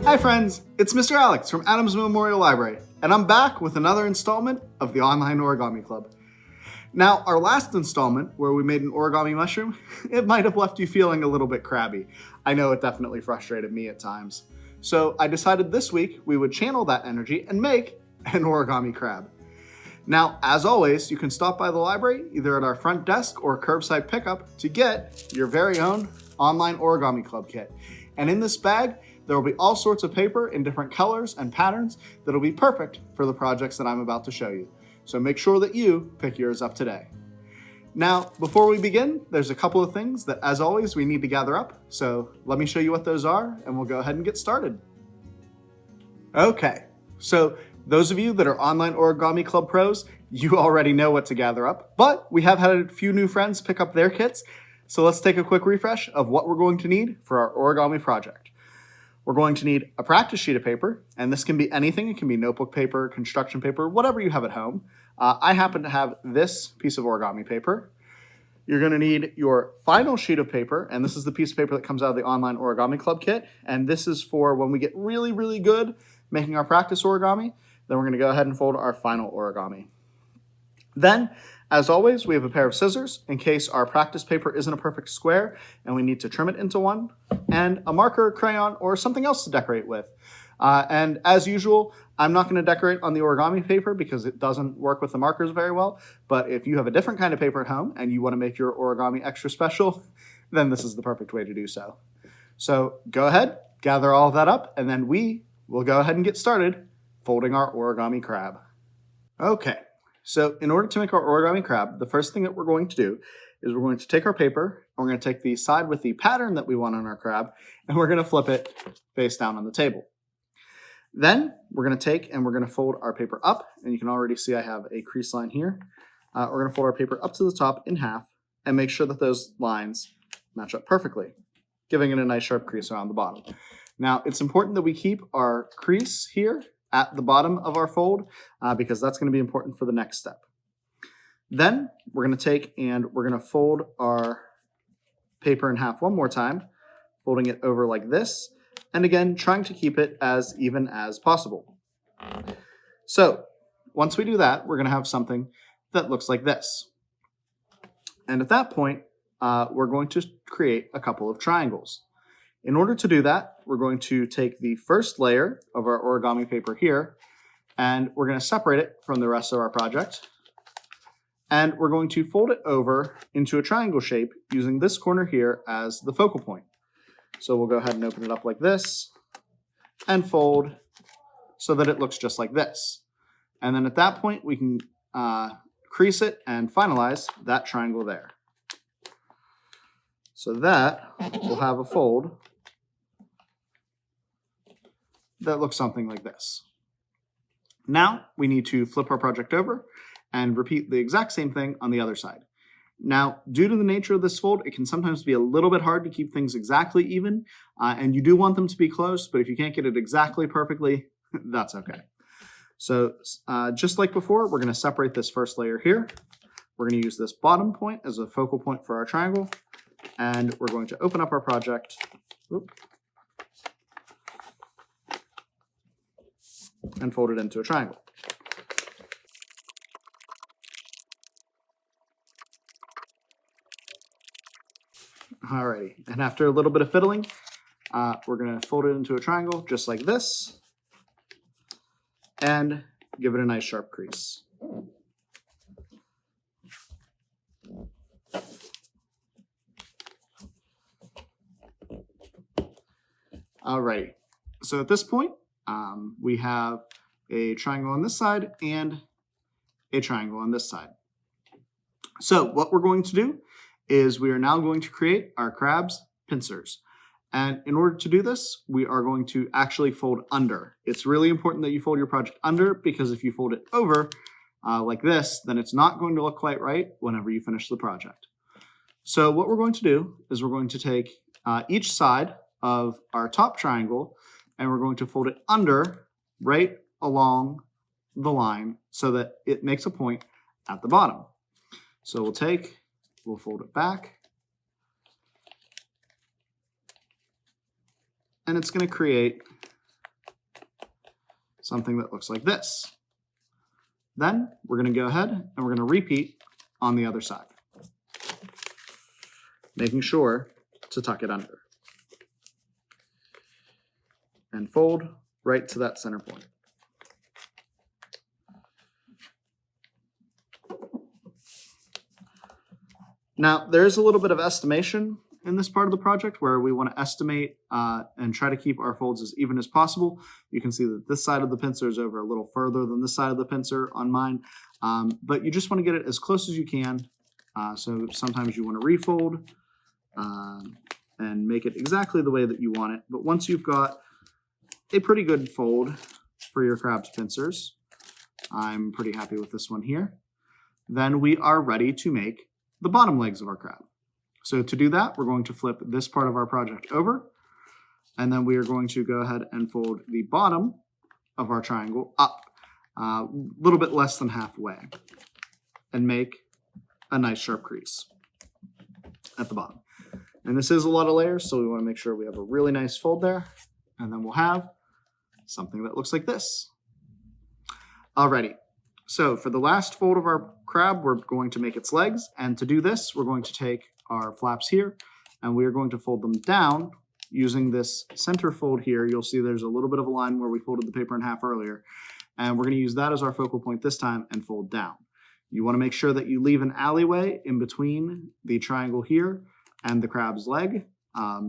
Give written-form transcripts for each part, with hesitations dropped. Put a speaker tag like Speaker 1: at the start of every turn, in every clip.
Speaker 1: Hi friends, it's Mr. Alex from Adams Memorial Library, and I'm back with another installment of the Online Origami Club. Now, our last installment, where we made an origami mushroom, it might have left you feeling a little bit crabby. I know it definitely frustrated me at times. So I decided this week we would channel that energy and make an origami crab. Now, as always, you can stop by the library, either at our front desk or curbside pickup, to get your very own Online Origami Club kit. And in this bag, there will be all sorts of paper in different colors and patterns that will be perfect for the projects that I'm about to show you. So make sure that you pick yours up today. Now, before we begin, there's a couple of things that, as always, we need to gather up. So let me show you what those are, and we'll go ahead and get started. Okay, so those of you that are Online Origami Club pros, you already know what to gather up, but we have had a few new friends pick up their kits. So let's take a quick refresh of what we're going to need for our origami project. We're going to need a practice sheet of paper, and this can be anything. It can be notebook paper, construction paper, whatever you have at home. I happen to have this piece of origami paper. You're going to need your final sheet of paper, and this is the piece of paper that comes out of the Online Origami Club kit, and this is for when we get really, really good making our practice origami, then we're going to go ahead and fold our final origami. Then, as always, we have a pair of scissors in case our practice paper isn't a perfect square and we need to trim it into one, and a marker, crayon, or something else to decorate with. And as usual, I'm not going to decorate on the origami paper because it doesn't work with the markers very well, but if you have a different kind of paper at home and you want to make your origami extra special, then this is the perfect way to do so. So go ahead, gather all of that up, and then we will go ahead and get started folding our origami crab. Okay. So in order to make our origami crab, the first thing that we're going to do is we're going to take our paper, and we're going to take the side with the pattern that we want on our crab, and we're going to flip it face down on the table. Then we're going to take and we're going to fold our paper up, and you can already see I have a crease line here. We're going to fold our paper up to the top in half and make sure that those lines match up perfectly, giving it a nice sharp crease around the bottom. Now, it's important that we keep our crease here at the bottom of our fold because that's going to be important for the next step. Then we're going to take and we're going to fold our paper in half one more time, folding it over like this, and again trying to keep it as even as possible. So once we do that, we're going to have something that looks like this. And at that point, we're going to create a couple of triangles. In order to do that, we're going to take the first layer of our origami paper here, and we're going to separate it from the rest of our project. And we're going to fold it over into a triangle shape using this corner here as the focal point. So we'll go ahead and open it up like this and fold so that it looks just like this. And then at that point, we can crease it and finalize that triangle there. So that will have a fold that looks something like this. Now we need to flip our project over and repeat the exact same thing on the other side. Now, due to the nature of this fold, it can sometimes be a little bit hard to keep things exactly even, and you do want them to be close, but if you can't get it exactly perfectly, that's okay. So just like before, we're going to separate this first layer here. We're going to use this bottom point as a focal point for our triangle, and we're going to open up our project. And fold it into a triangle. Alrighty, and after a little bit of fiddling, we're going to fold it into a triangle just like this and give it a nice sharp crease. Alrighty, so at this point, we have a triangle on this side and a triangle on this side. So what we're going to do is we are now going to create our crab's pincers. And in order to do this, we are going to actually fold under. It's really important that you fold your project under because if you fold it over like this, then it's not going to look quite right whenever you finish the project. So what we're going to do is we're going to take each side of our top triangle and we're going to fold it under right along the line so that it makes a point at the bottom. So we'll fold it back, and it's going to create something that looks like this. Then we're going to go ahead and we're going to repeat on the other side, making sure to tuck it under and fold right to that center point. Now, there is a little bit of estimation in this part of the project where we want to estimate and try to keep our folds as even as possible. You can see that this side of the pincer is over a little further than this side of the pincer on mine, but you just want to get it as close as you can. So sometimes you want to refold and make it exactly the way that you want it. But once you've got a pretty good fold for your crab's pincers, I'm pretty happy with this one here, then we are ready to make the bottom legs of our crab. So to do that, we're going to flip this part of our project over, and then we are going to go ahead and fold the bottom of our triangle up a little bit less than halfway and make a nice sharp crease at the bottom. And this is a lot of layers, so we want to make sure we have a really nice fold there, and then we'll have something that looks like this. Alrighty. So for the last fold of our crab, we're going to make its legs. And to do this, we're going to take our flaps here and we are going to fold them down using this center fold here. You'll see there's a little bit of a line where we folded the paper in half earlier. And we're going to use that as our focal point this time and fold down. You want to make sure that you leave an alleyway in between the triangle here and the crab's leg.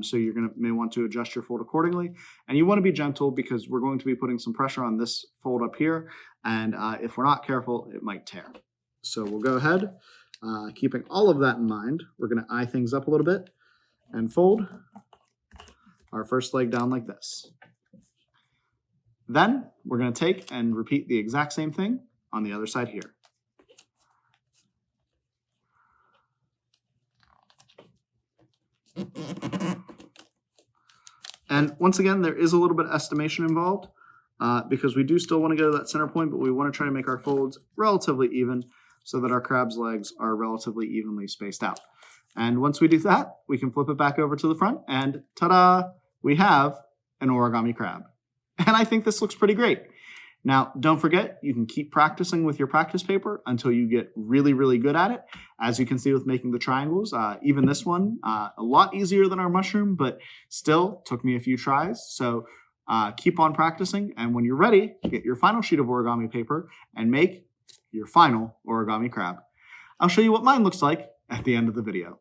Speaker 1: So you're may want to adjust your fold accordingly. And you want to be gentle because we're going to be putting some pressure on this fold up here. And if we're not careful, it might tear. So we'll go ahead, keeping all of that in mind, we're going to eye things up a little bit and fold our first leg down like this. Then we're going to take and repeat the exact same thing on the other side here. And once again, there is a little bit of estimation involved because we do still want to go to that center point, but we want to try to make our folds relatively even so that our crab's legs are relatively evenly spaced out. And once we do that, we can flip it back over to the front and ta-da, we have an origami crab. And I think this looks pretty great. Now, don't forget, you can keep practicing with your practice paper until you get really, really good at it. As you can see with making the triangles, even this one, a lot easier than our mushroom, but still took me a few tries. So keep on practicing, and when you're ready, get your final sheet of origami paper and make your final origami crab. I'll show you what mine looks like at the end of the video.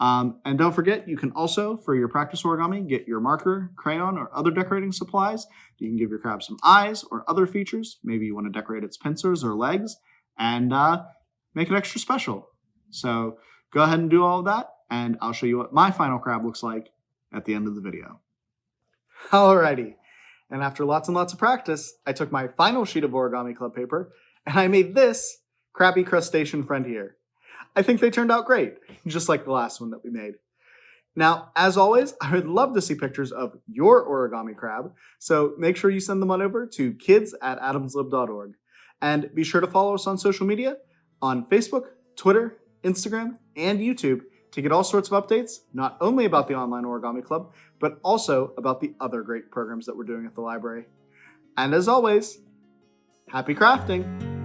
Speaker 1: And don't forget, you can also, for your practice origami, get your marker, crayon, or other decorating supplies. You can give your crab some eyes or other features. Maybe you want to decorate its pincers or legs and make it extra special. So go ahead and do all of that, and I'll show you what my final crab looks like at the end of the video. Alrighty, and after lots and lots of practice, I took my final sheet of Origami Club paper and I made this crabby crustacean friend here. I think they turned out great, just like the last one that we made. Now, as always, I would love to see pictures of your origami crab, so make sure you send them on over to kids@adamslib.org. And be sure to follow us on social media, on Facebook, Twitter, Instagram, and YouTube to get all sorts of updates, not only about the Online Origami Club, but also about the other great programs that we're doing at the library. And as always, happy crafting!